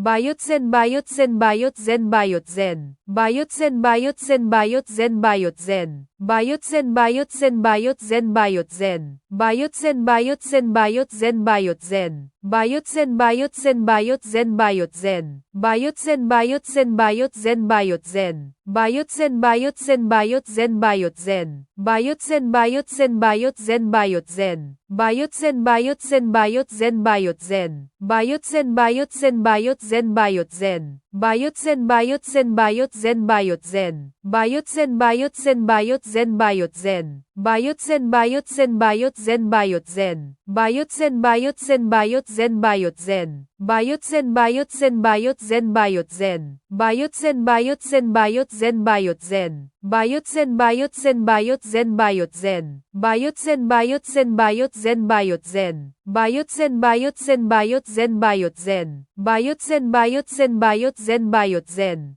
Bayot Zen Bayot Zen Bayot Zen Bayot Zen. Bayot Zen Bayot Zen Bayot Zen Bayot Zen. Bayot Zen Bayot Zen Bayot Zen Bayot Zen. Bayot Zen Bayot Zen Bayot Zen Bayot Zen. Bayot Zen Bayot Zen Bayot Zen Bayot Zen. Bayot Zen Bayot Zen Bayot Zen Bayot Zen. Bayot Zen Bayot Zen Bayot Zen Bayot Zen. Bayot Zen Bayot Zen Bayot Zen Bayot Zen. Bayot Zen Bayot Zen Bayot Zen Bayot Zen. Bayot Zen Bayot Zen Bayot Zen Bayot Zen. Bayot Zen Bayot Zen Bayot Zen Bayot Zen. Bayot Zen Bayot Zen Bayot Zen Bayot Zen. Bayot Zen Bayot Zen Bayot Zen Bayot Zen. Bayot Zen Bayot Zen Bayot Zen Bayot Zen. Bayot Zen Bayot Zen Bayot Zen Bayot Zen. Bayot Zen Bayot Zen Bayot Zen Bayot Zen. Bayot Zen Bayot Zen Bayot Zen Bayot Zen. Bayot Zen Bayot Zen Bayot Zen Bayot Zen. Bayot Zen Bayot Zen Bayot Zen Bayot Zen. Bayot Zen Bayot Zen Bayot Zen Bayot Zen.